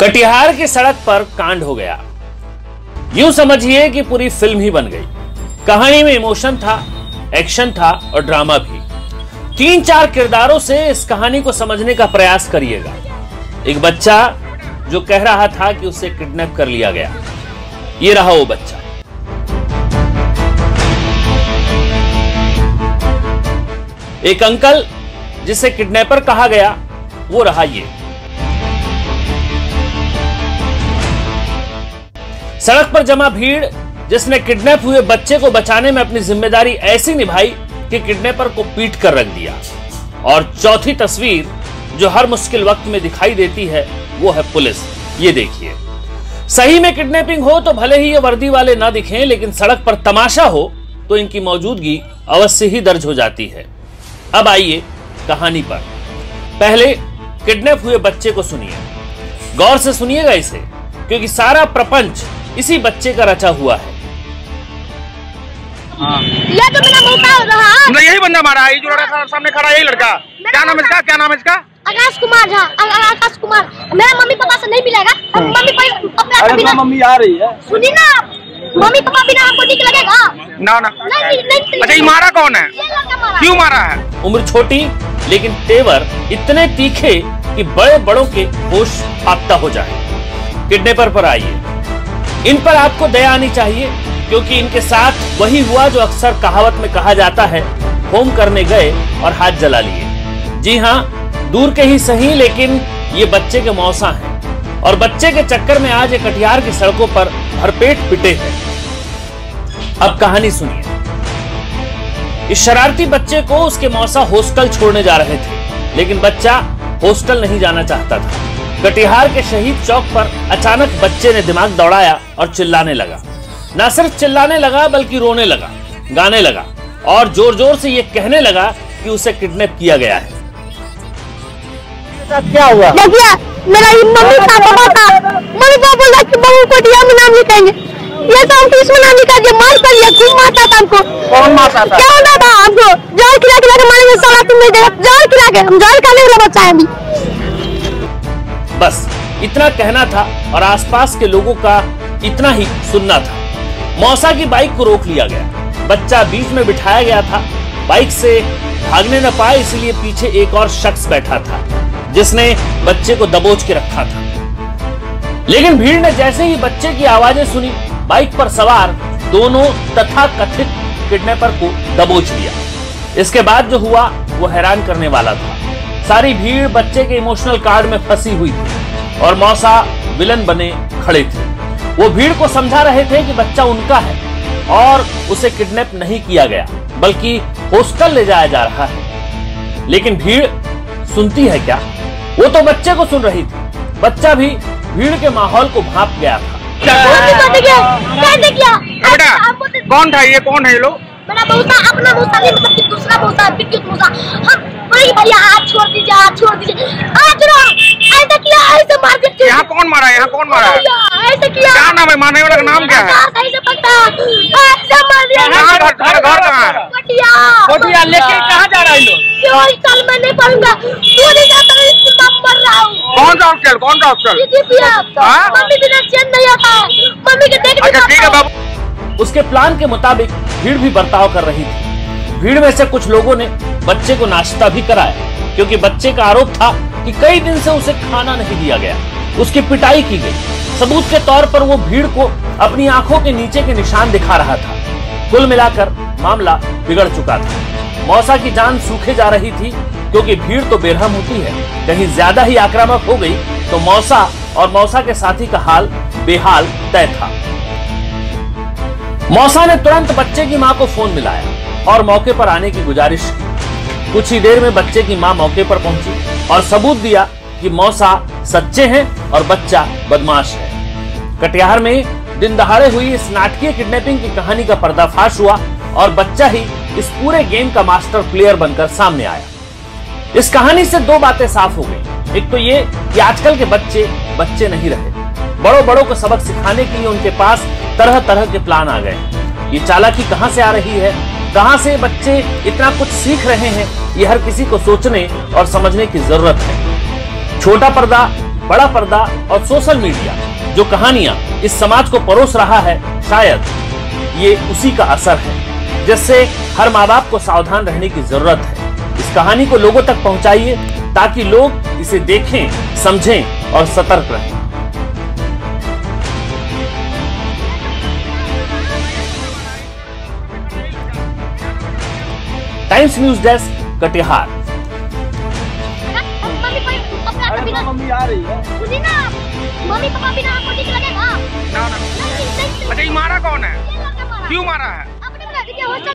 कटिहार की सड़क पर कांड हो गया। यूं समझिए कि पूरी फिल्म ही बन गई। कहानी में इमोशन था, एक्शन था और ड्रामा भी। 3-4 किरदारों से इस कहानी को समझने का प्रयास करिएगा। एक बच्चा जो कह रहा था कि उसे किडनैप कर लिया गया, ये रहा वो बच्चा। एक अंकल जिसे किडनैपर कहा गया, वो रहा ये। सड़क पर जमा भीड़ जिसने किडनैप हुए बच्चे को बचाने में अपनी जिम्मेदारी ऐसी निभाई कि किडनैपर को पीट कर रख दिया। और चौथी तस्वीर जो हर मुश्किल वक्त में दिखाई देती है, वो है पुलिस। ये देखिए, सही में किडनैपिंग हो तो भले ही ये वर्दी वाले ना दिखें, लेकिन सड़क पर तमाशा हो तो इनकी मौजूदगी अवश्य ही दर्ज हो जाती है। अब आइए कहानी पर। पहले किडनैप हुए बच्चे को सुनिए, गौर से सुनिएगा इसे, क्योंकि सारा प्रपंच इसी बच्चे का रचा हुआ है। ये तो मेरा मौका रहा। तुमने यही बंदा मारा है, जो लड़का सामने खड़ा है, यही लड़का। क्या नाम है इसका? क्या नाम है इसका? आकाश कुमार झा। आकाश कुमार मेरा मम्मी पापा से नहीं मिलेगा। मम्मी मम्मी आ रही है, सुनी ना, मम्मी पापा बिना आपको ठीक लगेगा? ना ना। नहीं। अच्छा, ये मारा कौन है? क्यों मारा है? उम्र छोटी लेकिन तेवर इतने तीखे कि बड़े बड़ों के होश फाख्ता हो जाए। किडनैपर पर आइए। इन पर आपको दया आनी चाहिए, क्योंकि इनके साथ वही हुआ जो अक्सर कहावत में कहा जाता है, होम करने गए और हाथ जला लिए। जी हाँ, दूर के ही सही, लेकिन ये बच्चे के मौसा हैं और बच्चे के चक्कर में आज ये कटिहार की सड़कों पर भरपेट पिटे हैं। अब कहानी सुनिए। इस शरारती बच्चे को उसके मौसा हॉस्टल छोड़ने जा रहे थे, लेकिन बच्चा हॉस्टल नहीं जाना चाहता था। कटिहार के शहीद चौक पर अचानक बच्चे ने दिमाग दौड़ाया और चिल्लाने लगा। न सिर्फ चिल्लाने लगा बल्कि रोने लगा, गाने लगा और जोर जोर से ये कहने लगा कि उसे किडनैप किया गया है। क्या हुआ? देखिए, मेरा मम्मी पापा था। मम्मी पापा बोला कि बहू को दिया में नाम लिखेंगे। ये तो हमको इसमें नाम लिखा दिया। मार कर खूब मारता था हमको। कौन मारता था? क्या होता था हमको? जाल खिला के मारेंगे साला, तुम नहीं देगा। जाल खिला के, हम जाल खाने वाला बच्चा है अभी। बस इतना कहना था और आसपास के लोगों का इतना ही सुनना था। मौसा की बाइक को रोक लिया गया। बच्चा बीच में बिठाया गया था। बाइक से भागने न पाए, इसलिए पीछे एक और शख्स बैठा था जिसने बच्चे को दबोच के रखा था। लेकिन भीड़ ने जैसे ही बच्चे की आवाजें सुनी, बाइक पर सवार दोनों तथाकथित किडनैपर को दबोच लिया। इसके बाद जो हुआ वो हैरान करने वाला था। सारी भीड़ बच्चे के इमोशनल कार्ड में फंसी हुई थी और मौसा विलन बने खड़े थे। वो भीड़ को समझा रहे थे कि बच्चा उनका है और उसे किडनैप नहीं किया गया, बल्कि हॉस्टल ले जाया जा रहा है। लेकिन भीड़ सुनती है क्या? वो तो बच्चे को सुन रही थी। बच्चा भी भीड़ के माहौल को भांप गया था। बेटा, कौन था ये? कौन है ये लोग? मेरा मौसा, अपना मौसा नहीं, मतलब कि दूसरा मौसा, विद्युत मौसा। हम वही भैया, हाथ छोड़ दीजिए, हाथ छोड़ दीजिए। ऐसा किया, ऐसे मार देते। यहाँ कौन मारा है? यहाँ कौन मारा है? ऐसे किया। क्या नाम है? मारने वाले का नाम क्या है? ऐसे पकड़ा, ऐसे मार दिया। घर कहाँ है? कोटिया लेके कहाँ जा रहा है लोग? क्यों कल मैं नहीं पढ़ूंगा, तू नहीं जाता, मैं मर रहा हूँ। कौन सा हॉस्टल? कौन सा हॉस्टल? मम्मी बिना चैन नहीं आता, मम्मी के देख। अच्छा ठीक है बाबू। उसके प्लान के मुताबिक भीड़ भी बर्ताव कर रही थी। भीड़ में से कुछ लोगों ने बच्चे को नाश्ता भी कराया, क्योंकि बच्चे का आरोप था कि कई दिन से उसे खाना नहीं दिया गया। उसकी पिटाई की गई। सबूत के तौर पर वो भीड़ को अपनी आंखों के नीचे के निशान दिखा रहा था। कुल मिलाकर मामला बिगड़ चुका था। मौसा की जान सूखे जा रही थी, क्योंकि भीड़ तो बेरहम होती है। कहीं ज्यादा ही आक्रामक हो गई तो मौसा और मौसा के साथी का हाल बेहाल तय था। मौसा ने तुरंत बच्चे की मां को फोन मिलाया और मौके पर आने की गुजारिश की। कुछ ही देर में बच्चे की मां मौके पर पहुंची और सबूत दिया कि मौसा सच्चे हैं और बच्चा बदमाश है। कटिहार में दिन दहाड़े हुई इस नाटकीय किडनैपिंग की कहानी का पर्दाफाश हुआ और बच्चा ही इस पूरे गेम का मास्टर प्लेयर बनकर सामने आया। इस कहानी से दो बातें साफ हो गई। एक तो ये कि आजकल के बच्चे नहीं रहे। बड़ों को सबक सिखाने के लिए उनके पास तरह तरह के प्लान आ गए। ये चालाकी कहां से आ रही है, कहां से बच्चे इतना कुछ सीख रहे हैं, ये हर किसी को सोचने और समझने की जरूरत है। छोटा पर्दा बड़ा पर्दा और सोशल मीडिया जो कहानियां इस समाज को परोस रहा है, शायद ये उसी का असर है, जिससे हर माँ बाप को सावधान रहने की जरूरत है। इस कहानी को लोगों तक पहुंचाइए ताकि लोग इसे देखें, समझें और सतर्क रहें। Times News desk, Katihar. Mummy आ रही है। सुनिए ना, मम्मी पापा बिना आपको ठीक लगेगा? ना। अच्छा, ये मारा कौन है? ये लड़का मारा। क्यों मारा है? आपने बता दिया।